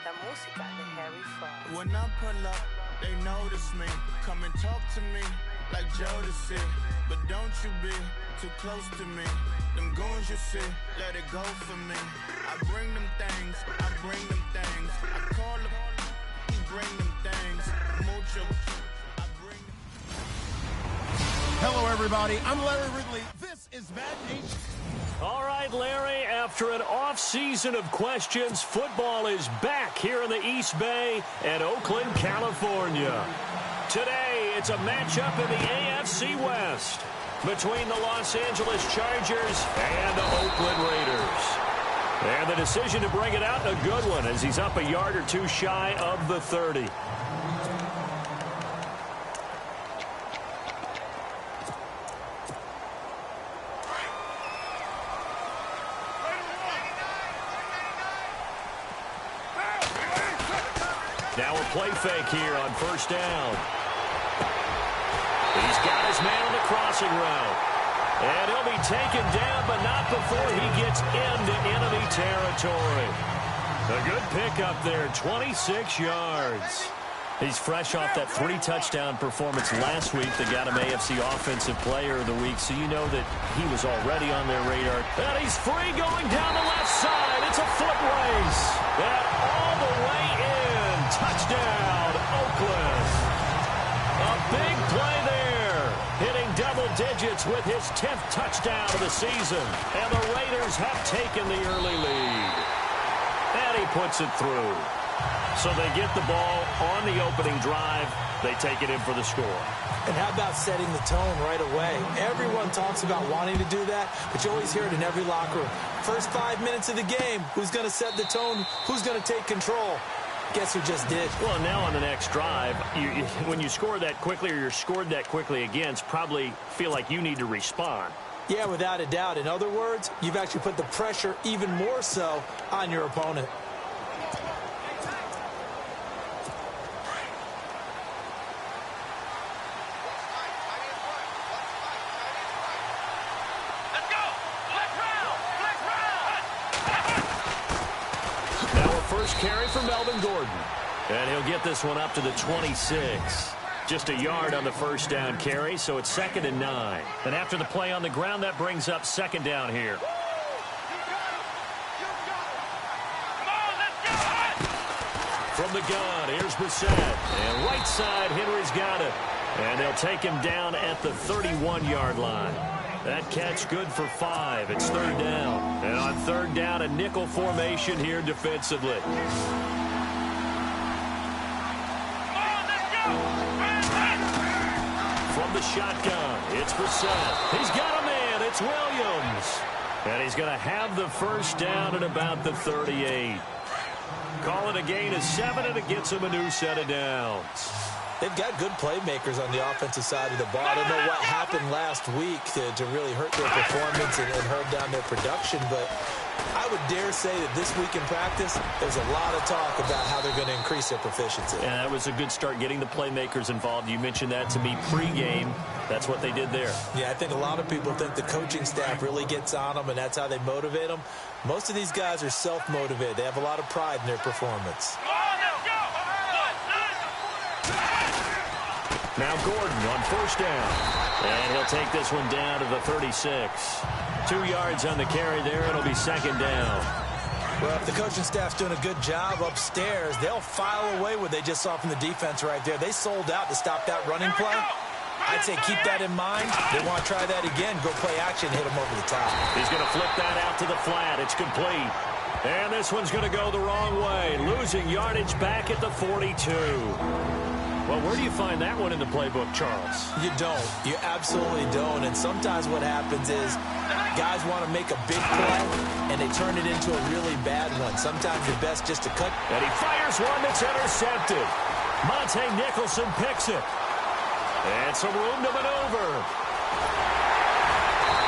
La música de Harry Fraud. When I pull up, they notice me. Come and talk to me like Jodeci. But don't you be too close to me. Them goons you see, let it go for me. I bring them things, I bring them things. I call them, he bring them things. Mucho, I bring them. Hello, everybody. I'm Larry Ridley. This is Madden Nation. All right, Larry, after an off-season of questions, football is back here in the East Bay and Oakland, California. Today, it's a matchup in the AFC West between the Los Angeles Chargers and the Oakland Raiders. And the decision to bring it out, a good one, as he's up a yard or two shy of the 30. Now a play fake here on first down. He's got his man on the crossing route. And he'll be taken down, but not before he gets into enemy territory. A good pickup there, 26 yards. He's fresh off that 3-touchdown performance last week that got him AFC Offensive Player of the Week, so you know that he was already on their radar. And he's free going down the left side. It's a foot race. And all the way in. Touchdown, Oakland. A big play there. Hitting double digits with his 10th touchdown of the season. And the Raiders have taken the early lead. And he puts it through. So they get the ball on the opening drive. They take it in for the score. And how about setting the tone right away? Everyone talks about wanting to do that, but you always hear it in every locker room. First 5 minutes of the game, who's going to set the tone? Who's going to take control? Guess who just did? Well, now on the next drive, when you score that quickly or you're scored that quickly against, probably feel like you need to respond. Yeah, without a doubt. In other words, you've actually put the pressure even more so on your opponent. First carry for Melvin Gordon. And he'll get this one up to the 26. Just a yard on the first down carry, so it's 2nd and 9. And after the play on the ground, that brings up 2nd down here. From the gun, here's Brissett. And right side, Henry's got it. And they'll take him down at the 31-yard line. That catch good for 5. It's 3rd down. And on 3rd down, a nickel formation here defensively. From the shotgun, it's Brissett. He's got a man. It's Williams. And he's going to have the first down at about the 38. Call it a gain of 7, and it gets him a new set of downs. They've got good playmakers on the offensive side of the ball. I don't know what happened last week to really hurt their performance and hold down their production, but I would dare say that this week in practice, there's a lot of talk about how they're going to increase their proficiency. Yeah, that was a good start getting the playmakers involved. You mentioned that to me pregame. That's what they did there. Yeah, I think a lot of people think the coaching staff really gets on them, and that's how they motivate them. Most of these guys are self-motivated. They have a lot of pride in their performance. Now Gordon on first down. And he'll take this one down to the 36. 2 yards on the carry there. It'll be 2nd down. Well, if the coaching staff's doing a good job upstairs, they'll file away what they just saw from the defense right there. They sold out to stop that running play. I'd say keep that in mind. They want to try that again. Go play action, hit them over the top. He's going to flip that out to the flat. It's complete. And this one's going to go the wrong way. Losing yardage back at the 42. Well, where do you find that one in the playbook, Charles? You don't. You absolutely don't. And sometimes what happens is guys want to make a big play, and they turn it into a really bad one. Sometimes it's best just to cut. And he fires one that's intercepted. Monte Nicholson picks it. And some room to maneuver.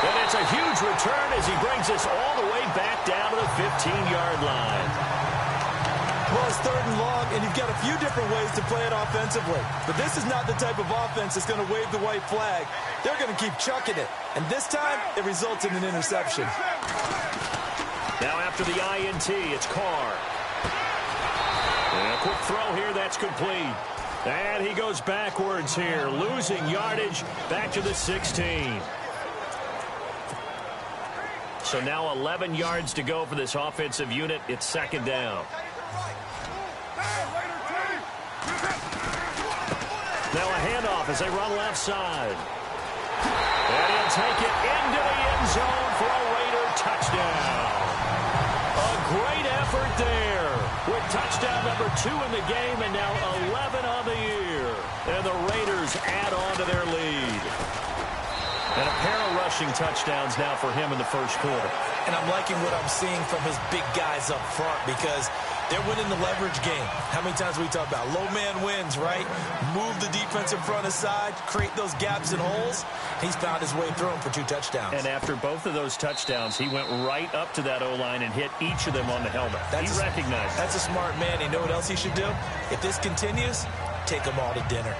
And it's a huge return as he brings us all the way back down to the 15-yard line. Well, it's 3rd and long, and you've got a few different ways to play it offensively. But this is not the type of offense that's going to wave the white flag. They're going to keep chucking it. And this time, it results in an interception. Now after the INT, it's Carr. quick throw here. That's complete. And he goes backwards here, losing yardage back to the 16. So now 11 yards to go for this offensive unit. It's second down. Now a handoff as they run left side. And he'll take it into the end zone for a Raider touchdown. A great effort there with touchdown number 2 in the game and now 11 on the year. And the Raiders add on to their lead. And a pair of rushing touchdowns now for him in the first quarter. And I'm liking what I'm seeing from his big guys up front because they're winning the leverage game. How many times we talk about low man wins, right? Move the defensive front aside, create those gaps and holes. He's found his way through them for 2 touchdowns. And after both of those touchdowns, he went right up to that O-line and hit each of them on the helmet. He recognized it. That's a smart man. You know what else he should do? If this continues, take them all to dinner.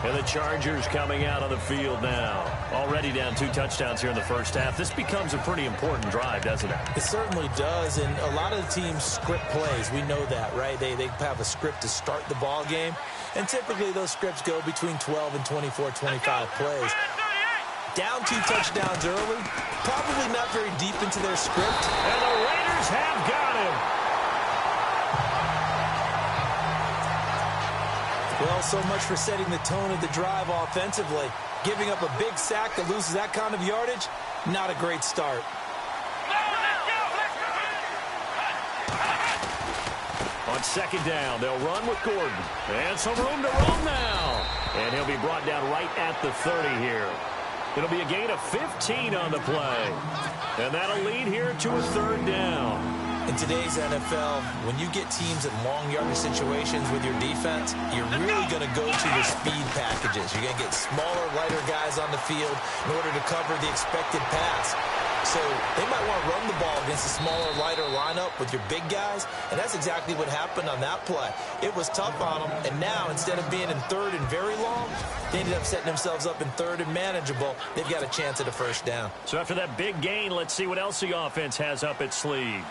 And the Chargers coming out on the field now. Already down 2 touchdowns here in the first half. This becomes a pretty important drive, doesn't it? It certainly does, and a lot of the teams script plays. We know that, right? They have a script to start the ball game, and typically those scripts go between 12 and 24, 25 plays. Down 2 touchdowns early, probably not very deep into their script. And the Raiders have got him. Well, so much for setting the tone of the drive offensively. Giving up a big sack that loses that kind of yardage, not a great start. On second down, they'll run with Gordon. And some room to roam now. And he'll be brought down right at the 30 here. It'll be a gain of 15 on the play. And that'll lead here to a third down. In today's NFL, when you get teams in long yardage situations with your defense, you're really going to go to your speed packages. You're going to get smaller, lighter guys on the field in order to cover the expected pass. So they might want to run the ball against a smaller, lighter lineup with your big guys, and that's exactly what happened on that play. It was tough on them, and now instead of being in third and very long, they ended up setting themselves up in third and manageable. They've got a chance at a first down. So after that big gain, let's see what else the offense has up its sleeve.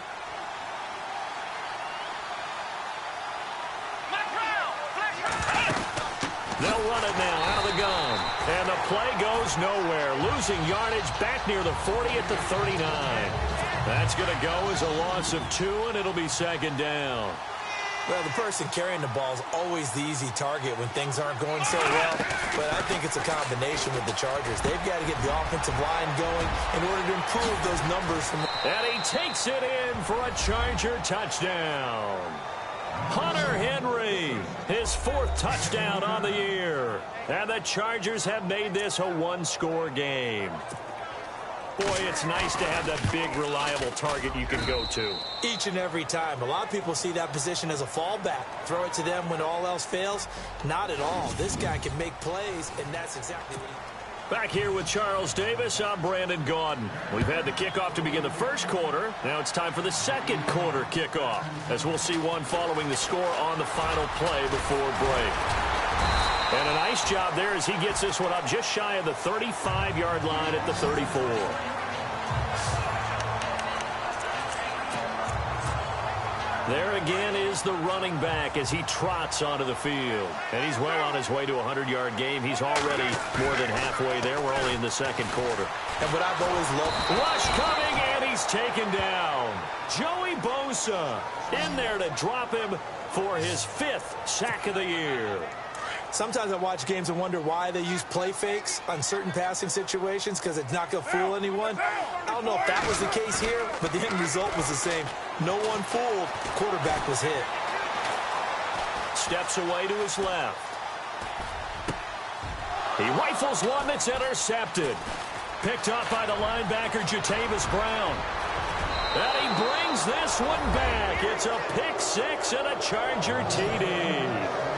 They'll run it now out of the gun. And the play goes nowhere. Losing yardage back near the 40 at the 39. That's going to go as a loss of 2, and it'll be second down. Well, the person carrying the ball is always the easy target when things aren't going so well. But I think it's a combination with the Chargers. They've got to get the offensive line going in order to improve those numbers. And he takes it in for a Charger touchdown. Hunter Henry, his 4th touchdown on the year. And the Chargers have made this a 1-score game. Boy, it's nice to have that big, reliable target you can go to. Each and every time. A lot of people see that position as a fallback. Throw it to them when all else fails. Not at all. This guy can make plays, and that's exactly what he... Back here with Charles Davis, I'm Brandon Gaudin. We've had the kickoff to begin the first quarter. Now it's time for the second quarter kickoff, as we'll see one following the score on the final play before break. And a nice job there as he gets this one up just shy of the 35-yard line at the 34. There again is the running back as he trots onto the field. And he's well on his way to a 100-yard game. He's already more than halfway there. We're only in the second quarter. And what I've always loved... Rush coming, and he's taken down. Joey Bosa in there to drop him for his 5th sack of the year. Sometimes I watch games and wonder why they use play fakes on certain passing situations because it's not going to fool anyone. I don't know if that was the case here, but the end result was the same. No one fooled. Quarterback was hit. Steps away to his left. He rifles one that's intercepted. Picked up by the linebacker, Jatavis Brown. And he brings this one back. It's a pick 6 and a Charger TD.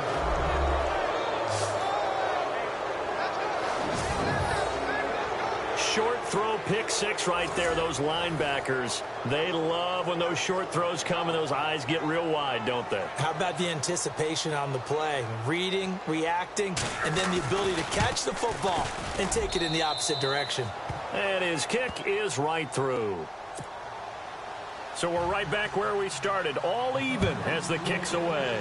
Short throw pick 6 right there. Those linebackers, they love when those short throws come and those eyes get real wide, don't they? How about the anticipation on the play? Reading, reacting, and then the ability to catch the football and take it in the opposite direction. And his kick is right through. So we're right back where we started. All even as the kick's away.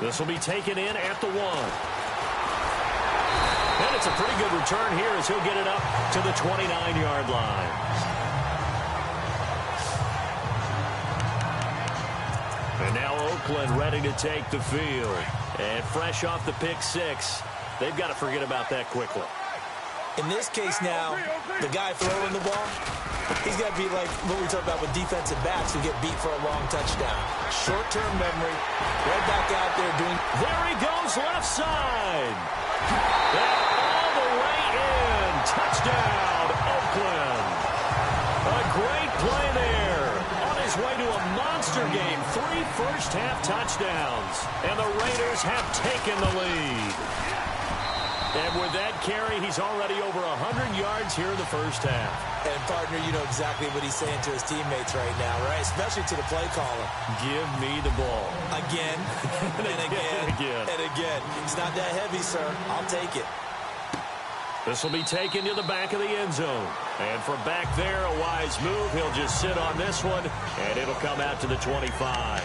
This will be taken in at the 1. And it's a pretty good return here as he'll get it up to the 29-yard line. And now Oakland ready to take the field. And fresh off the pick 6, they've got to forget about that quickly. In this case now, the guy throwing the ball, he's got to be like what we talked about with defensive backs who get beat for a long touchdown. Short-term memory, right back out there doing... There he goes left side. And all the way in. Touchdown, Oakland. A great play there. On his way to a monster game. 3 first-half touchdowns. And the Raiders have taken the lead. And with that carry, he's already over 100 yards here in the first half. And, partner, you know exactly what he's saying to his teammates right now, right? Especially to the play caller. Give me the ball. Again, and again, and again. It's not that heavy, sir. I'll take it. This will be taken to the back of the end zone. And from back there, a wise move. He'll just sit on this one, and it'll come out to the 25.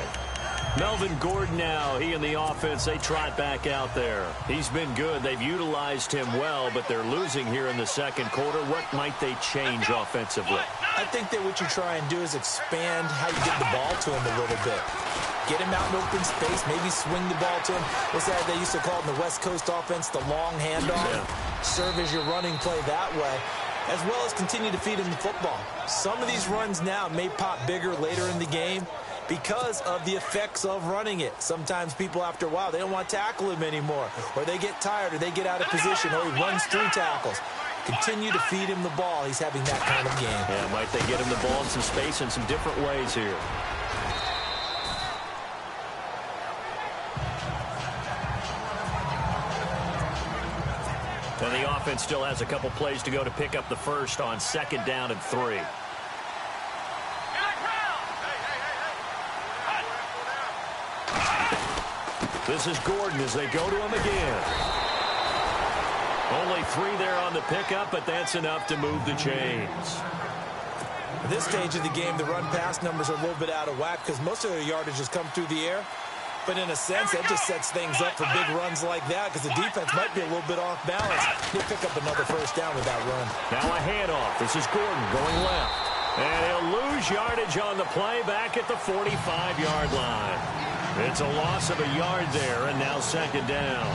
Melvin Gordon now, he and the offense, they trot back out there. He's been good. They've utilized him well, but they're losing here in the second quarter. What might they change offensively? I think that what you try and do is expand how you get the ball to him a little bit. Get him out in open space, maybe swing the ball to him. What's that they used to call it in the West Coast offense, the long handoff? Yeah. Serve as your running play that way, as well as continue to feed him the football. Some of these runs now may pop bigger later in the game because of the effects of running it. Sometimes people, after a while, they don't want to tackle him anymore, or they get tired, or they get out of position, or he runs through tackles. Continue to feed him the ball. He's having that kind of game. Yeah, might they get him the ball in some space in some different ways here. And the offense still has a couple plays to go to pick up the first on 2nd down and 3. This is Gordon as they go to him again. Only 3 there on the pickup, but that's enough to move the chains. At this stage of the game, the run-pass numbers are a little bit out of whack because most of their yardage has come through the air. But in a sense, that just sets things up for big runs like that because the defense might be a little bit off balance. He'll pick up another first down with that run. Now a handoff. This is Gordon going left. And he'll lose yardage on the play back at the 45-yard line. It's a loss of a yard there, and now 2nd down.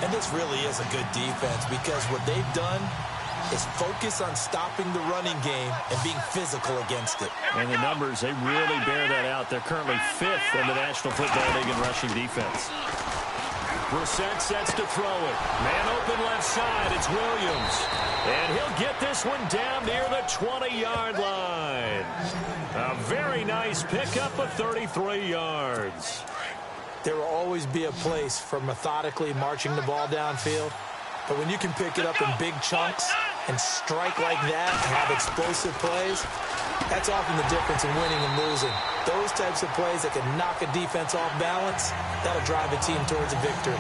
And this really is a good defense because what they've done is focus on stopping the running game and being physical against it. And the numbers, they really bear that out. They're currently 5th in the National Football League in rushing defense. Brissett sets to throw it. Man open left side. It's Williams. And he'll get this one down near the 20-yard line. A very nice pickup of 33 yards. There will always be a place for methodically marching the ball downfield. But when you can pick it up in big chunks and strike like that and have explosive plays, that's often the difference in winning and losing. Those types of plays that can knock a defense off balance, that'll drive a team towards a victory.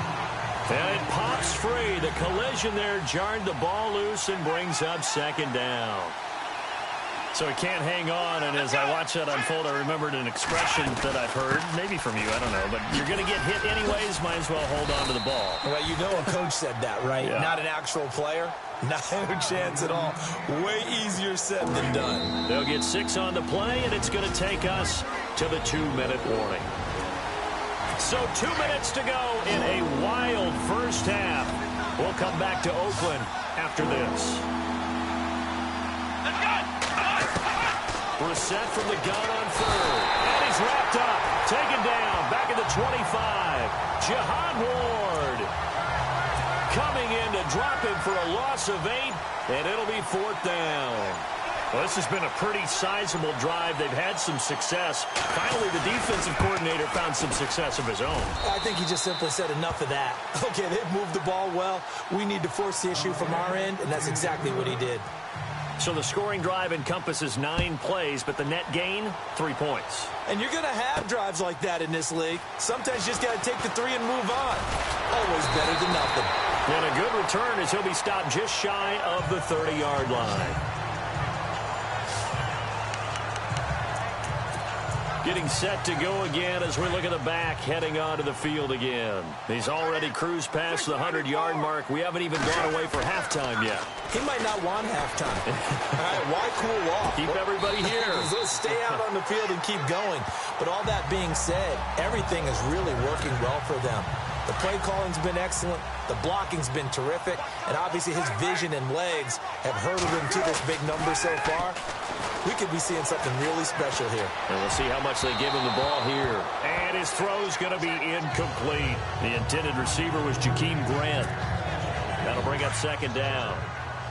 And it pops free. The collision there jarred the ball loose and brings up 2nd down. So he can't hang on, and as I watch that unfold, I remembered an expression that I've heard, maybe from you, I don't know, but you're going to get hit anyways, might as well hold on to the ball. Well, you know a coach said that, right? Yeah. Not an actual player. Not a chance at all. Way easier said than done. They'll get 6 on the play, and it's going to take us to the 2-minute warning. So 2 minutes to go in a wild first half. We'll come back to Oakland after this. Brissett from the gun on 3rd. And he's wrapped up. Taken down. Back at the 25. Jihad Ward coming in to drop him for a loss of 8. And it'll be 4th down. Well, this has been a pretty sizable drive. They've had some success. Finally, the defensive coordinator found some success of his own. I think he just simply said enough of that. Okay, they've moved the ball well. We need to force the issue from our end, and that's exactly what he did. So the scoring drive encompasses 9 plays, but the net gain, 3 points. And you're going to have drives like that in this league. Sometimes you just got to take the 3 and move on. Always better than nothing. And a good return as he'll be stopped just shy of the 30-yard line. Getting set to go again as we look at the back, heading onto the field again. He's already cruised past the 100-yard mark. We haven't even gone away for halftime yet. He might not want halftime. All right, why cool off? Keep everybody here. Let's stay out on the field and keep going. But all that being said, everything is really working well for them. The play calling's been excellent. The blocking's been terrific. And obviously his vision and legs have hurdled him to this big number so far. We could be seeing something really special here. And we'll see how much they give him the ball here. And his throw's going to be incomplete. The intended receiver was Jakeem Grant. That'll bring up second down.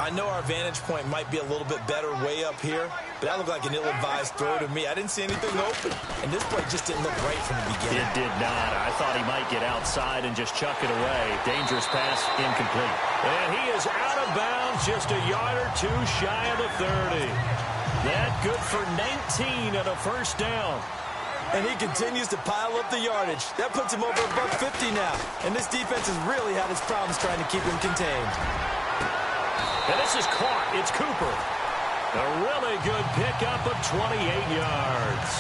I know our vantage point might be a little bit better way up here, but that looked like an ill-advised throw to me. I didn't see anything open, and this play just didn't look right from the beginning. It did not. I thought he might get outside and just chuck it away. Dangerous pass, incomplete. And he is out of bounds, just a yard or two shy of the 30. That good for 19 and a first down. And he continues to pile up the yardage. That puts him over $150 now. And this defense has really had its problems trying to keep him contained. And this is caught. It's Cooper. A really good pickup of 28 yards.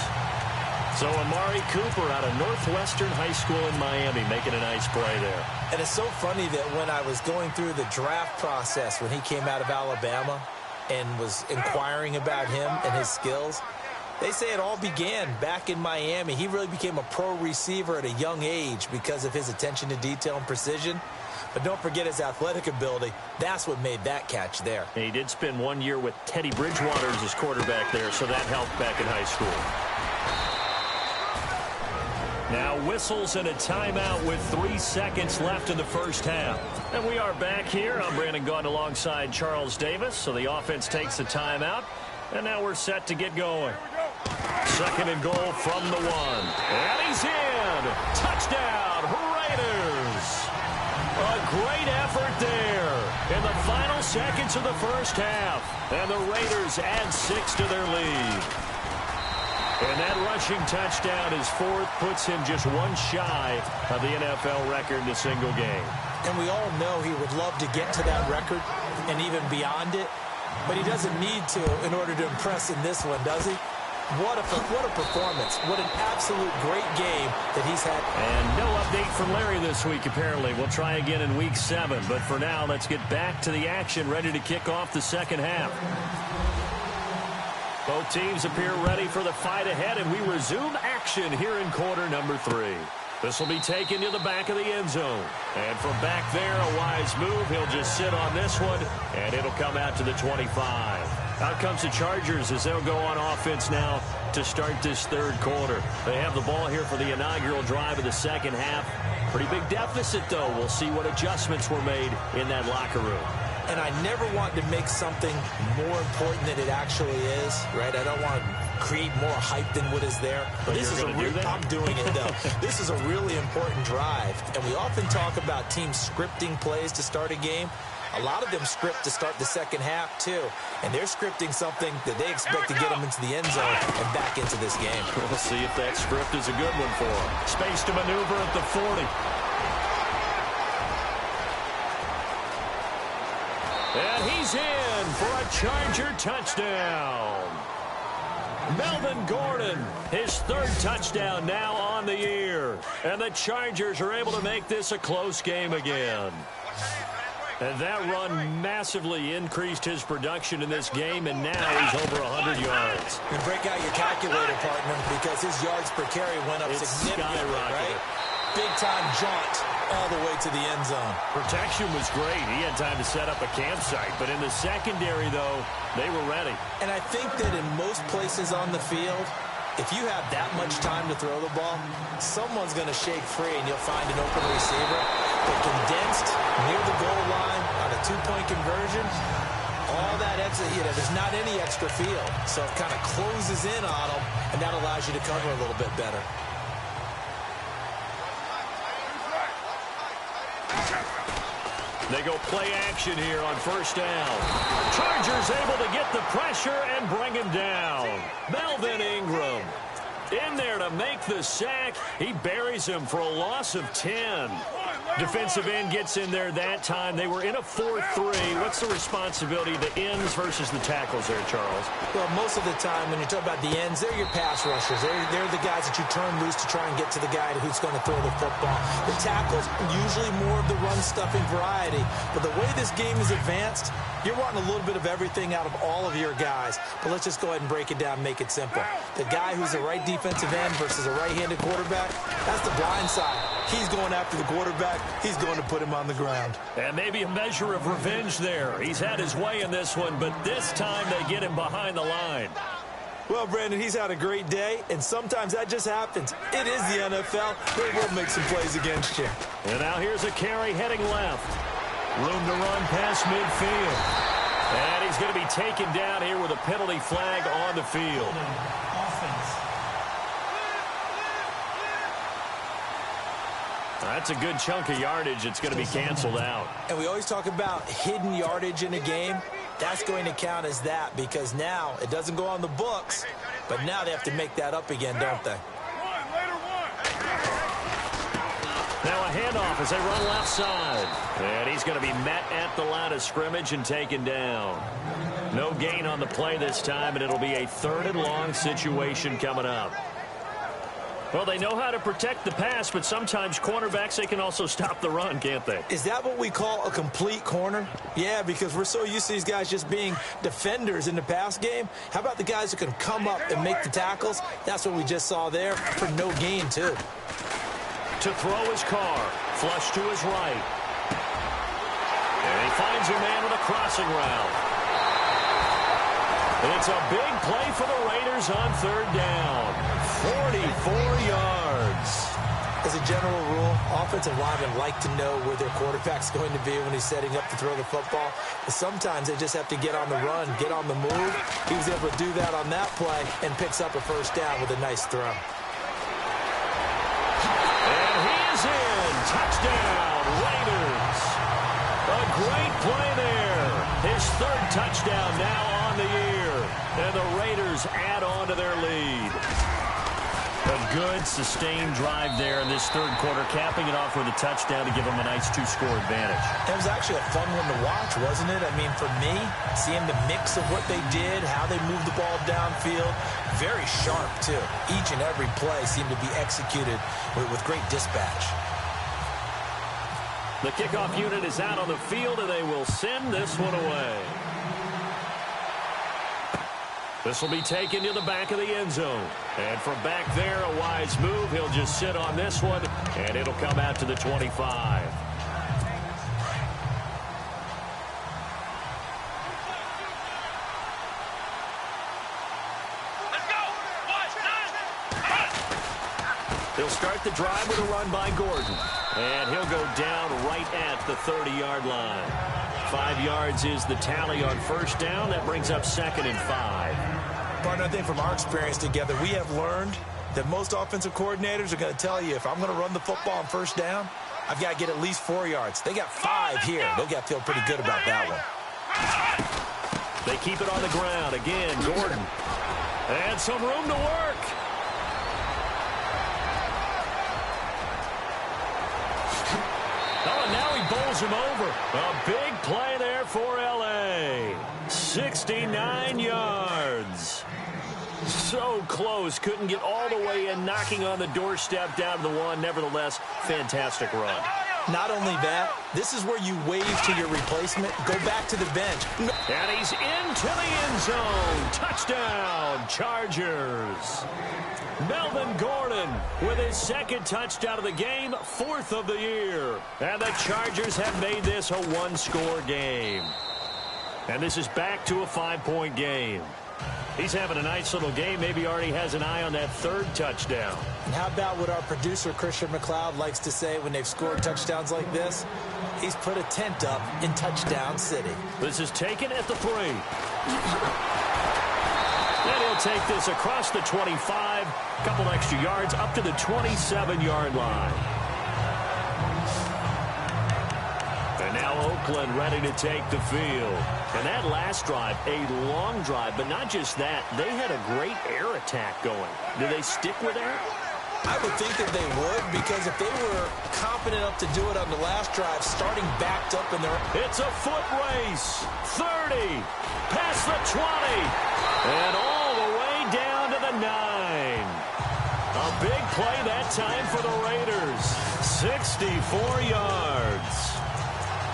So Amari Cooper out of Northwestern High School in Miami making a nice play there. And it's so funny that when I was going through the draft process when he came out of Alabama and was inquiring about him and his skills, they say it all began back in Miami. He really became a pro receiver at a young age because of his attention to detail and precision. But don't forget his athletic ability. That's what made that catch there. And he did spend 1 year with Teddy Bridgewater as his quarterback there, so that helped back in high school. Now whistles and a timeout with 3 seconds left in the first half. And we are back here. I'm Brandon Gaudin alongside Charles Davis. So the offense takes the timeout. And now we're set to get going. Second and goal from the 1. And he's in. Touchdown, Raiders. A great effort there in the final seconds of the first half. And the Raiders add 6 to their lead. And that rushing touchdown, his fourth, puts him just one shy of the NFL record in a single game. And we all know he would love to get to that record and even beyond it. But he doesn't need to in order to impress in this one, does he? What a performance. What an absolute great game that he's had. And no update from Larry this week, apparently. We'll try again in week 7. But for now, let's get back to the action, ready to kick off the second half. Both teams appear ready for the fight ahead, and we resume action here in quarter number 3. This will be taken to the back of the end zone. And from back there, a wise move. He'll just sit on this one, and it'll come out to the 25. Out comes the Chargers as they'll go on offense now to start this third quarter. They have the ball here for the inaugural drive of the second half. Pretty big deficit, though. We'll see what adjustments were made in that locker room. And I never want to make something more important than it actually is, right? I don't want to create more hype than what is there. But this is I'm doing it, though. This is a really important drive. And we often talk about teams scripting plays to start a game. A lot of them script to start the second half, too. And they're scripting something that they expect to get them into the end zone and back into this game. We'll see if that script is a good one for them. Space to maneuver at the 40. And he's in for a Charger touchdown. Melvin Gordon, his third touchdown now on the year. And the Chargers are able to make this a close game again. And that run massively increased his production in this game, and now he's over 100 yards. And break out your calculator, partner, because his yards per carry went up significantly, right? Big-time jaunt all the way to the end zone. Protection was great. He had time to set up a campsite, but in the secondary, though, they were ready. And I think that in most places on the field, if you have that much time to throw the ball, someone's going to shake free and you'll find an open receiver. But condensed near the goal line on a two-point conversion, all that extra, there's not any extra field. So it kind of closes in on them, and that allows you to cover a little bit better. They go play action here on first down. Chargers able to get the pressure and bring him down. Melvin Ingram in there to make the sack. He buries him for a loss of 10. Defensive end gets in there that time. They were in a 4-3. What's the responsibility of the ends versus the tackles there, Charles? Well, most of the time when you're talking about the ends, they're your pass rushers. They're the guys that you turn loose to try and get to the guy who's going to throw the football. The tackles, usually more of the run-stuffing variety. But the way this game is advanced, you're wanting a little bit of everything out of all of your guys. But let's just go ahead and break it down and make it simple. The guy who's the right defensive end versus a right-handed quarterback, that's the blind side. He's going after the quarterback. He's going to put him on the ground. And maybe a measure of revenge there. He's had his way in this one, but this time they get him behind the line. Well, Brandon, he's had a great day, and sometimes that just happens. It is the NFL. They will make some plays against you. And now here's a carry heading left. Room to run past midfield. And he's going to be taken down here with a penalty flag on the field. That's a good chunk of yardage. It's going to be canceled out. And we always talk about hidden yardage in a game. That's going to count as that because now it doesn't go on the books, but now they have to make that up again, don't they? Now a handoff as they run left side. And he's going to be met at the line of scrimmage and taken down. No gain on the play this time, and it'll be a 3rd and long situation coming up. Well, they know how to protect the pass, but sometimes cornerbacks, they can also stop the run, can't they? Is that what we call a complete corner? Yeah, because we're so used to these guys just being defenders in the pass game. How about the guys who can come up and make the tackles? That's what we just saw there for no gain, too. To throw his car, flush to his right. And he finds a man with a crossing route. And it's a big play for the Raiders on 3rd down. 44 yards. As a general rule, offensive linemen like to know where their quarterback's going to be when he's setting up to throw the football. But sometimes they just have to get on the run, get on the move. He was able to do that on that play and picks up a 1st down with a nice throw. And he is in. Touchdown, Raiders. A great play there. His 3rd touchdown now on the year. And the Raiders add on to their lead. A good, sustained drive there in this 3rd quarter, capping it off with a touchdown to give them a nice 2-score advantage. It was actually a fun one to watch, wasn't it? I mean, for me, seeing the mix of what they did, how they moved the ball downfield, very sharp, too. Each and every play seemed to be executed with great dispatch. The kickoff unit is out on the field, and they will send this one away. This will be taken to the back of the end zone. And from back there, a wise move. He'll just sit on this one, and it'll come out to the 25. He'll start the drive with a run by Gordon. And he'll go down right at the 30-yard line. 5 yards is the tally on 1st down. That brings up 2nd and 5. Partner, I think from our experience together, we have learned that most offensive coordinators are going to tell you, if I'm going to run the football on 1st down, I've got to get at least 4 yards. They got 5 here. They've got to feel pretty good about that one. They keep it on the ground. Again, Gordon. And some room to work. Oh, and now he bowls him over. A big play there for L.A. 69 yards. So close. Couldn't get all the way in, knocking on the doorstep down to the 1. Nevertheless, fantastic run. Not only that, this is where you wave to your replacement. Go back to the bench. And he's into the end zone. Touchdown, Chargers. Melvin Gordon with his 2nd touchdown of the game, 4th of the year. And the Chargers have made this a 1-score game. And this is back to a 5-point game. He's having a nice little game. Maybe already has an eye on that 3rd touchdown. And how about what our producer, Christian McLeod, likes to say when they've scored touchdowns like this? He's put a tent up in Touchdown City. This is taken at the 3. Then he'll take this across the 25. A couple extra yards up to the 27-yard line. And now Oakland ready to take the field. And that last drive, a long drive, but not just that. They had a great air attack going. Do they stick with that? I would think that they would, because if they were confident enough to do it on the last drive, starting backed up in their... It's a foot race. 30. Past the 20. And all the way down to the 9. A big play that time for the Raiders. 64 yards.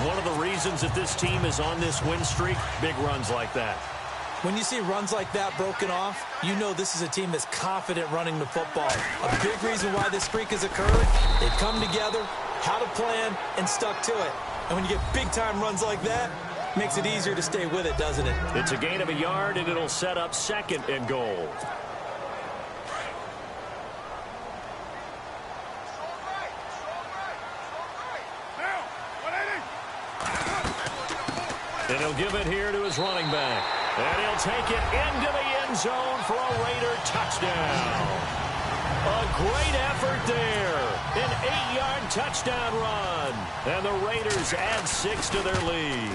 One of the reasons that this team is on this win streak, big runs like that. When you see runs like that broken off, you know this is a team that's confident running the football. A big reason why this streak has occurred, they've come together, had a plan, and stuck to it. And when you get big-time runs like that, it makes it easier to stay with it, doesn't it? It's a gain of a yard, and it'll set up 2nd and goal. And he'll give it here to his running back. And he'll take it into the end zone for a Raider touchdown. A great effort there. An 8-yard touchdown run. And the Raiders add 6 to their lead.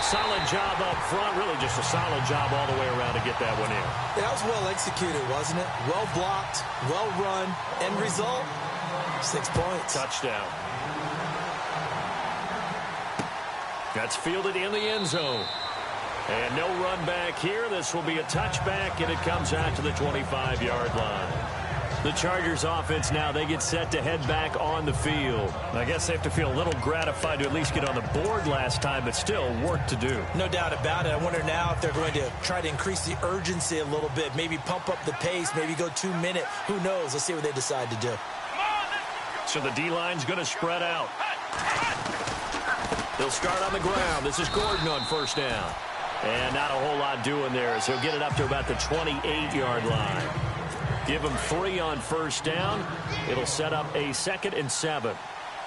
Solid job up front. Really just a solid job all the way around to get that one in. That was well executed, wasn't it? Well blocked, well run. End result, 6 points. Touchdown. That's fielded in the end zone. And no run back here. This will be a touchback, and it comes out to the 25-yard line. The Chargers offense now, they get set to head back on the field. I guess they have to feel a little gratified to at least get on the board last time, but still work to do. No doubt about it. I wonder now if they're going to try to increase the urgency a little bit, maybe pump up the pace, maybe go 2-minute. Who knows? Let's see what they decide to do. So the D-line's going to spread out. They'll start on the ground. This is Gordon on first down. And not a whole lot doing there, as he'll get it up to about the 28-yard line. Give him 3 on first down. It'll set up a 2nd and 7.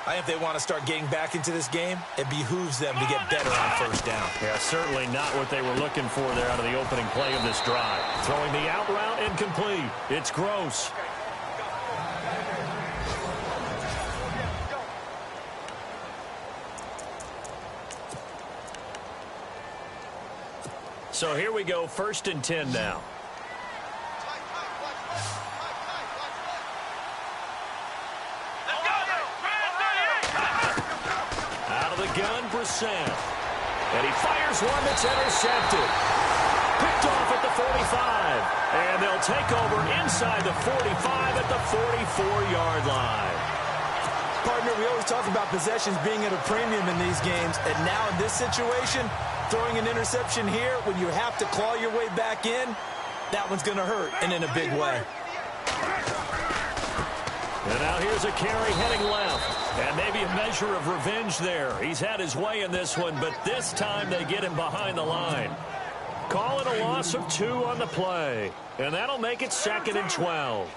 I think if they want to start getting back into this game, it behooves them to get better on first down. Yeah, certainly not what they were looking for there out of the opening play of this drive. Throwing the out route incomplete. It's Gross. So here we go, 1st and 10 now. Out of the gun, Brissett. And he fires one that's intercepted. Picked off at the 45. And they'll take over inside the 45 at the 44-yard line. Partner, we always talk about possessions being at a premium in these games. And now in this situation, throwing an interception here when you have to claw your way back in, that one's going to hurt, and in a big way. And now here's a carry heading left. And maybe a measure of revenge there. He's had his way in this one, but this time they get him behind the line. Call it a loss of 2 on the play. And that'll make it 2nd and 12.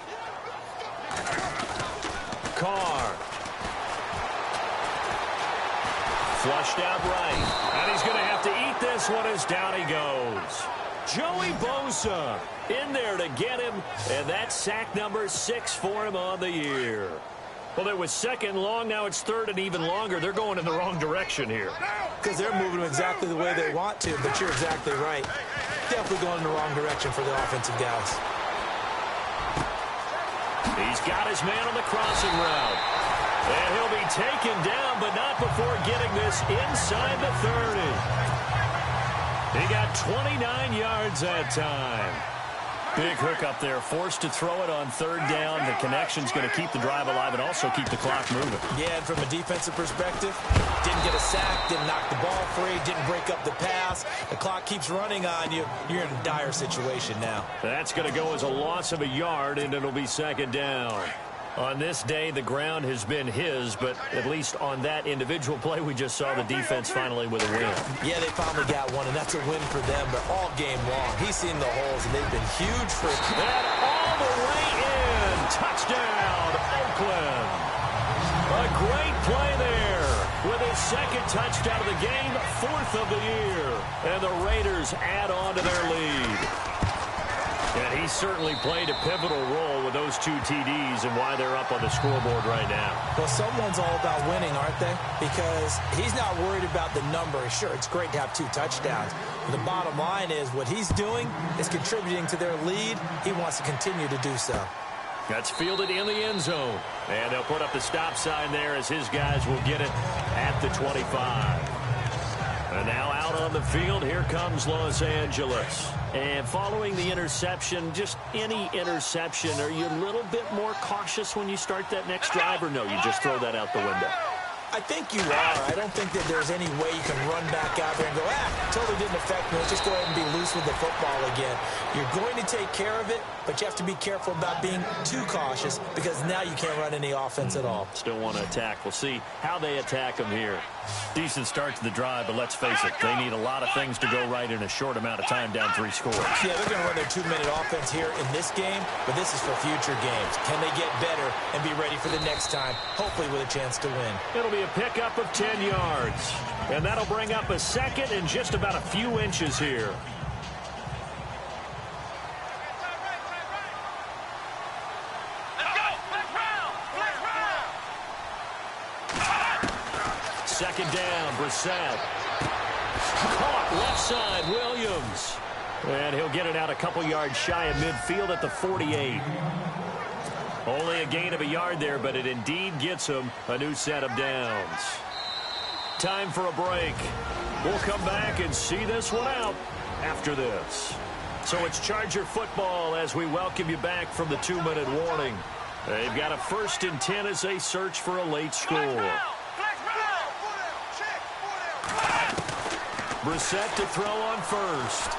Carr. Flushed out right. And he's going to have to eat this one as down he goes. Joey Bosa in there to get him. And that's sack number 6 for him on the year. Well, it was 2nd long. Now it's 3rd and even longer. They're going in the wrong direction here. Because they're moving exactly the way they want to, but you're exactly right. Definitely going in the wrong direction for the offensive guys. He's got his man on the crossing route. And he'll be taken down, but not before getting this inside the 30. He got 29 yards that time. Big hook up there, forced to throw it on 3rd down. The connection's going to keep the drive alive and also keep the clock moving. Yeah, and from a defensive perspective, didn't get a sack, didn't knock the ball free, didn't break up the pass. The clock keeps running on you. You're in a dire situation now. That's going to go as a loss of a yard, and it'll be 2nd down. On this day, the ground has been his, but at least on that individual play, we just saw the defense finally with a win. Yeah, they finally got one, and that's a win for them, but all game long, he's seen the holes, and they've been huge for him. And all the way in. Touchdown, Oakland. A great play there with his 2nd touchdown of the game, 4th of the year. And the Raiders add on to their lead. And he certainly played a pivotal role with those 2 TDs and why they're up on the scoreboard right now. Well, someone's all about winning, aren't they? Because he's not worried about the number. Sure, it's great to have 2 touchdowns. But the bottom line is what he's doing is contributing to their lead. He wants to continue to do so. That's fielded in the end zone. And they'll put up the stop sign there as his guys will get it at the 25. And now out on the field, here comes Los Angeles. And following the interception, just any interception, are you a little bit more cautious when you start that next drive, or no, you just throw that out the window? I think you are. I don't think that there's any way you can run back out there and go, totally didn't affect me. Let's just go ahead and be loose with the football again. You're going to take care of it, but you have to be careful about being too cautious because now you can't run any offense at all. Still want to attack. We'll see how they attack them here. Decent start to the drive, but let's face it, they need a lot of things to go right in a short amount of time down 3 scores. Yeah, they're going to run their 2-minute offense here in this game, but this is for future games. Can they get better and be ready for the next time, hopefully with a chance to win? It'll be a pickup of 10 yards, and that'll bring up a second and just about a few inches here. Second down, Brissett. Caught left side, Williams. And he'll get it out a couple yards shy of midfield at the 48. Only a gain of a yard there, but it indeed gets him a new set of downs. Time for a break. We'll come back and see this one out after this. So it's Charger football as we welcome you back from the 2-minute warning. They've got a 1st and 10 as they search for a late score. Brissett to throw on first.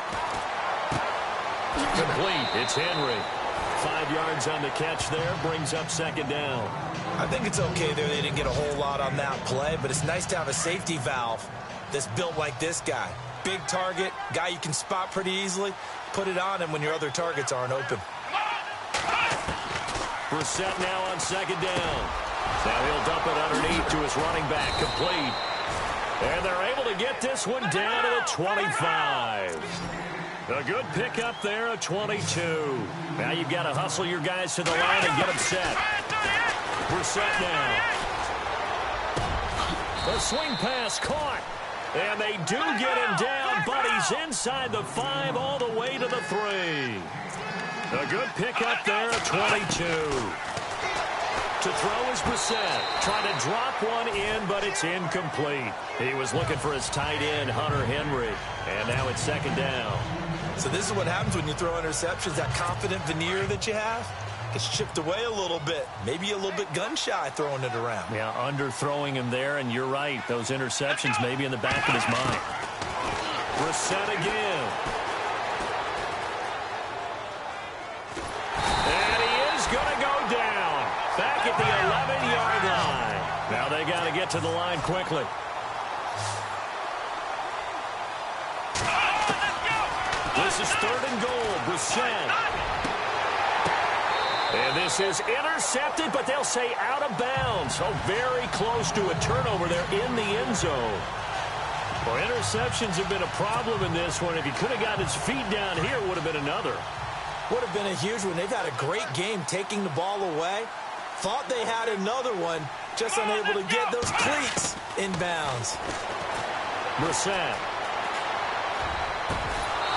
Complete. It's Henry. 5 yards on the catch there. Brings up second down. I think it's okay there. They didn't get a whole lot on that play, but it's nice to have a safety valve that's built like this guy. Big target, guy you can spot pretty easily. Put it on him when your other targets aren't open. Brissett now on second down. Now he'll dump it underneath to his running back. Complete. And they're able to get this one down to the 25. A good pickup there, a 22. Now you've got to hustle your guys to the line and get them set. Brissett now. The swing pass caught. And they do get him down, but he's inside the 5 all the way to the 3. A good pickup there, a 22. To throw is Brissett. Trying to drop one in, but it's incomplete. He was looking for his tight end, Hunter Henry. And now it's second down. So this is what happens when you throw interceptions. That confident veneer that you have gets chipped away a little bit. Maybe a little bit gun-shy throwing it around. Yeah, underthrowing him there, and you're right. Those interceptions may be in the back of his mind. Brissett again. And he is going to go down. Back at the 11-yard line. Now they got to get to the line quickly. This is 3rd and goal. Brissett. And this is intercepted, but they'll say out of bounds. So very close to a turnover there in the end zone. Well, interceptions have been a problem in this one. If he could have got his feet down here, it would have been another. Would have been a huge one. They've had a great game taking the ball away. Thought they had another one, just unable to get those cleats in bounds. Brissett.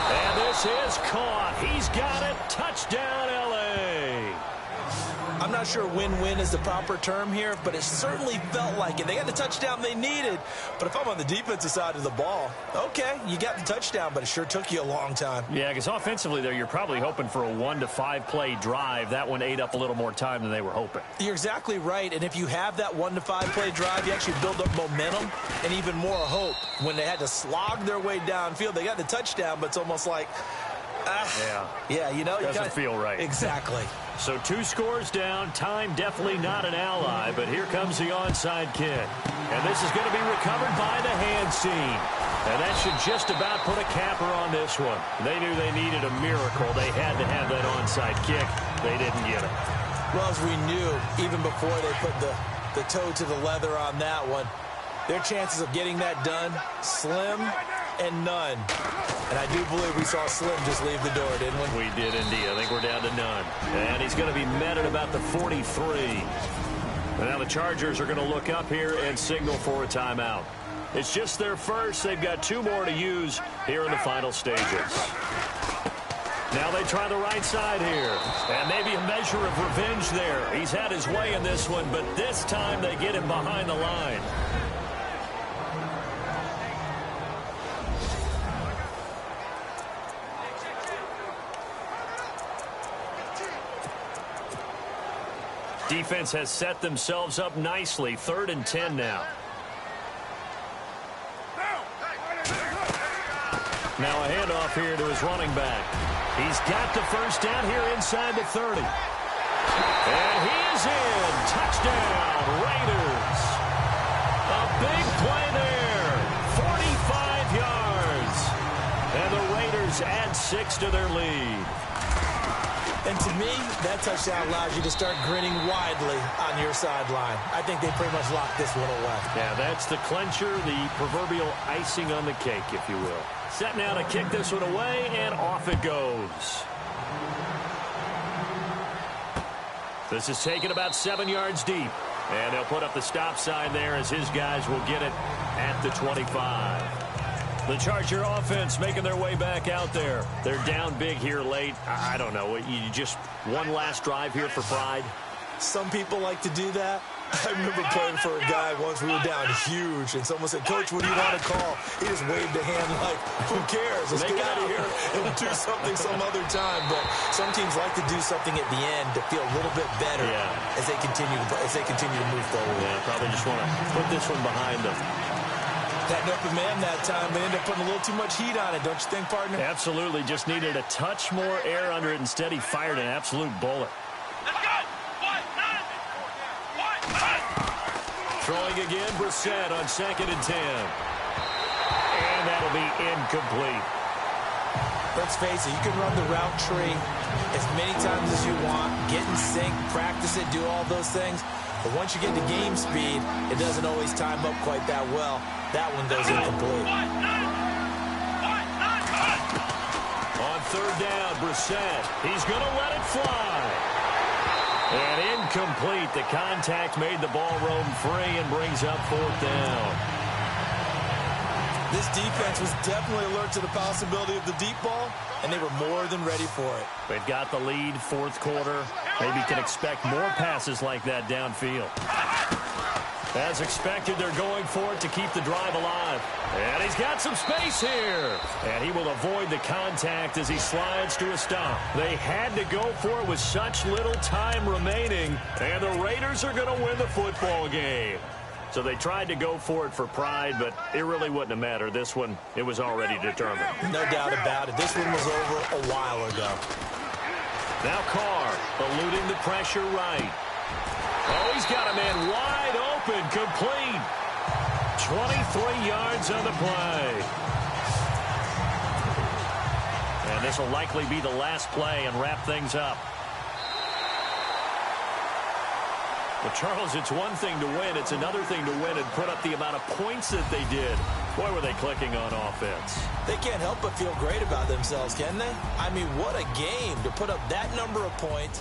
And this is caught. He's got it. Touchdown, L.A. I'm not sure win-win is the proper term here, but it certainly felt like it. They got the touchdown they needed, but if I'm on the defensive side of the ball, okay, you got the touchdown, but it sure took you a long time. Yeah, because offensively there, you're probably hoping for a 1 to 5 play drive. That one ate up a little more time than they were hoping. You're exactly right, and if you have that 1 to 5 play drive, you actually build up momentum and even more hope. When they had to slog their way downfield, they got the touchdown, but it's almost like, yeah, you know, doesn't feel right. Exactly. So 2 scores down. Time definitely not an ally, but here comes the onside kick. And this is going to be recovered by the hand team. And that should just about put a capper on this one. They knew they needed a miracle. They had to have that onside kick. They didn't get it. Well, as we knew, even before they put the toe to the leather on that one, their chances of getting that done, slim and none. And I do believe we saw Slim just leave the door, didn't we? We did indeed. I think we're down to none. And he's going to be met at about the 43. And now the Chargers are going to look up here and signal for a timeout. It's just their first. They've got 2 more to use here in the final stages. Now they try the right side here. And maybe a measure of revenge there. He's had his way in this one, but this time they get him behind the line. Defense has set themselves up nicely. 3rd and 10 now. Now a handoff here to his running back. He's got the first down here inside the 30. And he is in. Touchdown, Raiders. A big play there. 45 yards. And the Raiders add 6 to their lead. And to me, that touchdown allows you to start grinning widely on your sideline. I think they pretty much locked this one away. Yeah, that's the clincher, the proverbial icing on the cake, if you will. Set now to kick this one away, and off it goes. This is taken about 7 yards deep. And they'll put up the stop sign there as his guys will get it at the 25. The Charger offense making their way back out there. They're down big here late. I don't know. You just one last drive here for pride? Some people like to do that. I remember playing for a guy once. We were down huge, and someone said, "Coach, what do you want to call?" He just waved a hand like, "Who cares? Let's get out of here and do something some other time." But some teams like to do something at the end to feel a little bit better as they continue to move forward. Yeah, probably just want to put this one behind them. That open man that time, they ended up putting a little too much heat on it, don't you think, partner? Absolutely. Just needed a touch more air under it. Instead, he fired an absolute bullet. Throwing again, Brissett on 2nd and 10. And that'll be incomplete. Let's face it, you can run the route tree as many times as you want, get in sync, practice it, do all those things. But once you get to game speed, it doesn't always time up quite that well. That one goes incomplete. On 3rd down, Brissett. He's going to let it fly. And incomplete. The contact made the ball roam free and brings up 4th down. This defense was definitely alert to the possibility of the deep ball, and they were more than ready for it. They've got the lead, 4th quarter. Maybe can expect more passes like that downfield. As expected, they're going for it to keep the drive alive. And he's got some space here. And he will avoid the contact as he slides to a stop. They had to go for it with such little time remaining. And the Raiders are going to win the football game. So they tried to go for it for pride, but it really wouldn't have mattered. This one, it was already determined. No doubt about it. This one was over a while ago. Now Carr eluding the pressure right. Oh, he's got a man wide open, complete. 23 yards on the play. And this will likely be the last play and wrap things up. Well, Charles, it's one thing to win. It's another thing to win and put up the amount of points that they did. Boy, were they clicking on offense. They can't help but feel great about themselves, can they? I mean, what a game to put up that number of points.